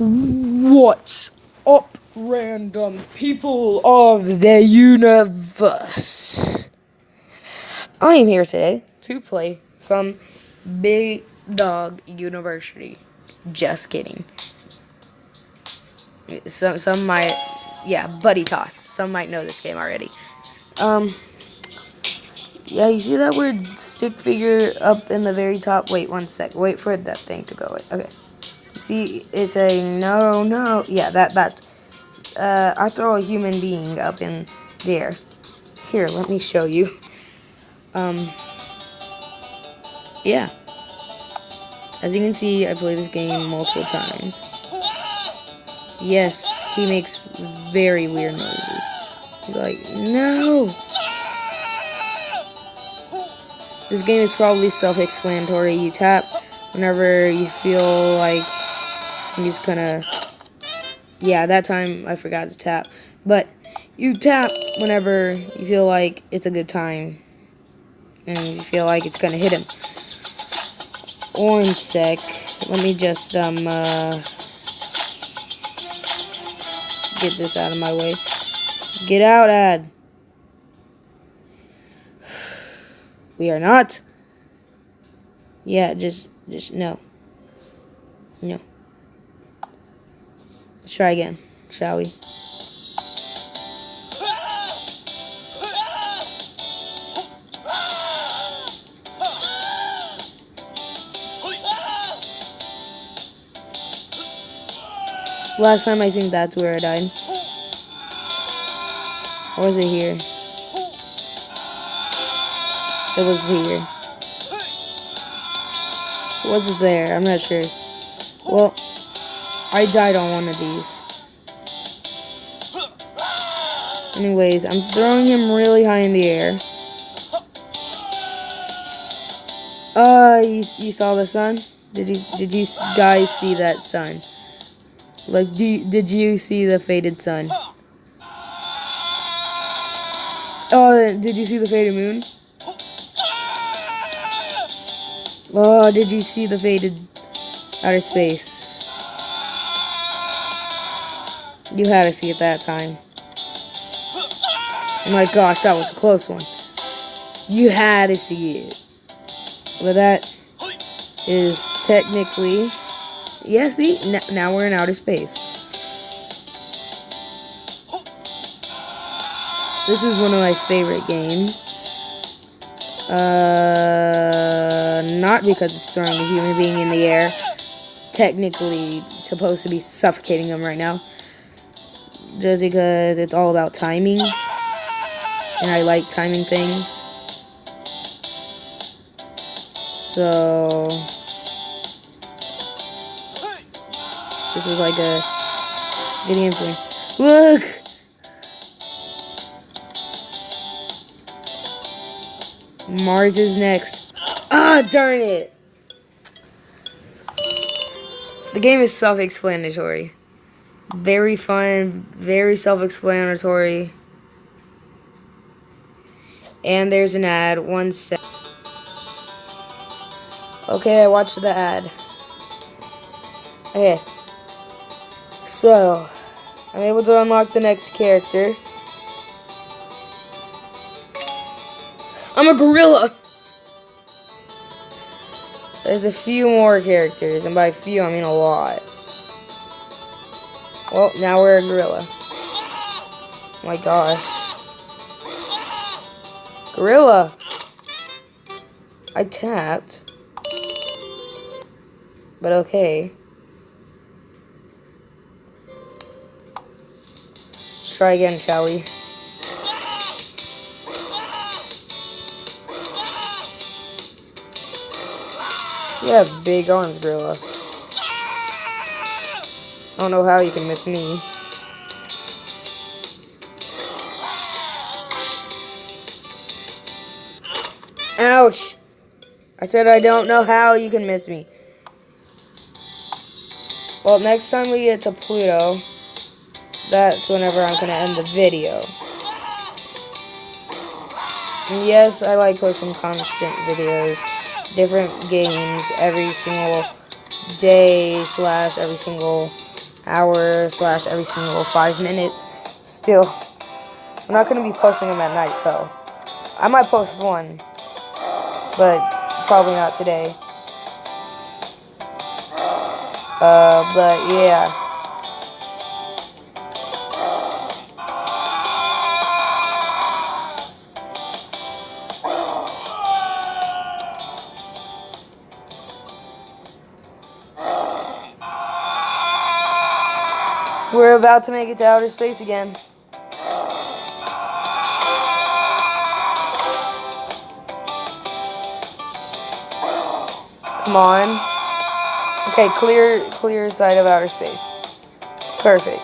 What's up, random people of the universe? I am here today to play some Big Dog University. Just kidding. Some might, yeah, Buddy Toss. Some might know this game already. Yeah, you see that weird stick figure up in the very top? Wait 1 sec. Wait for that thing to go away. Okay. See, it's a no. Yeah, that. I throw a human being up in there. Here, let me show you. Yeah. As you can see, I played this game multiple times. Yes, he makes very weird noises. He's like, no. This game is probably self-explanatory. You tap whenever you feel like he's gonna... Yeah, that time I forgot to tap. But you tap whenever you feel like it's a good time. And you feel like it's gonna hit him. 1 sec. Let me just, get this out of my way. Get out, ad. We are not. Yeah, just no. No. Let's try again, shall we? Last time I think that's where I died. Or was it here? It was here. It was there, I'm not sure. Well, I died on one of these. Anyways, I'm throwing him really high in the air. You saw the sun? Did you guys see that sun? Like, did you see the faded sun? Oh, did you see the faded moon? Oh, did you see the faded outer space? You had to see it that time. Oh my gosh, that was a close one. You had to see it. But that is technically... Yeah, see? Now we're in outer space. This is one of my favorite games. Not because it's throwing a human being in the air. Technically, it's supposed to be suffocating them right now. Just because it's all about timing. And I like timing things. So... This is like a good game for me. Look! Mars is next. Ah, darn it! The game is self-explanatory. Very fun, very self-explanatory. And there's an ad. 1 sec. Okay, I watched the ad. Okay. So, I'm able to unlock the next character. I'm a gorilla! There's a few more characters, and by few, I mean a lot. Well, now we're a gorilla. Oh my gosh. Gorilla! I tapped. But okay. Let's try again, shall we? You have big arms, gorilla. I don't know how you can miss me. Ouch! I said I don't know how you can miss me. Well, next time we get to Pluto, that's whenever I'm gonna end the video. And yes, I like posting constant videos, different games every single day slash every single hour slash every single 5 minutes. Still, I'm not going to be posting them at night, though. I might post one, but probably not today. But yeah. We're about to make it to outer space again. Come on. Okay, clear side of outer space. Perfect.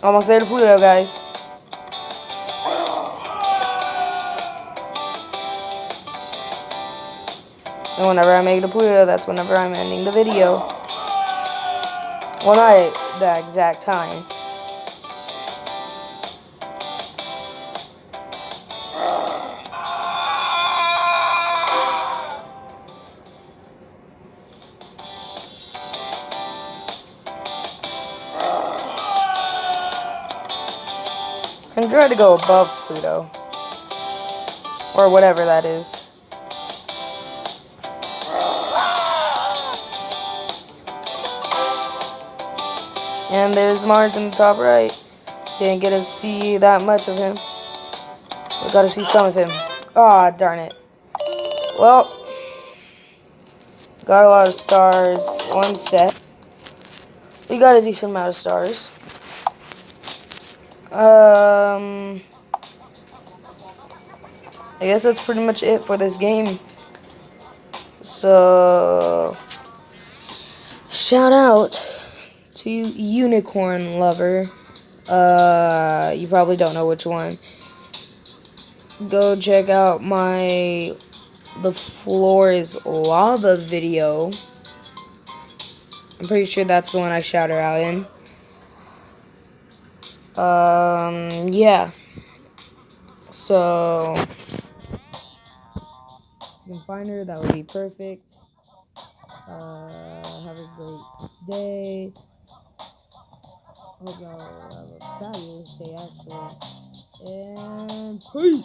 Almost there to Pluto, guys. And whenever I make it to Pluto, that's whenever I'm ending the video. Well, not at the exact time. I'm trying to go above Pluto. Or whatever that is. And there's Mars in the top right. Didn't get to see that much of him. We got to see some of him. Aw, darn it. Well, got a lot of stars. One set. We got a decent amount of stars. I guess that's pretty much it for this game. So, shout out to Unicorn Lover. You probably don't know which one. Go check out my The Floor is Lava video. I'm pretty sure that's the one I shout her out in. Yeah. So, if you can find her, that would be perfect. Have a great day. Hope y'all have a fabulous day, actually. And peace!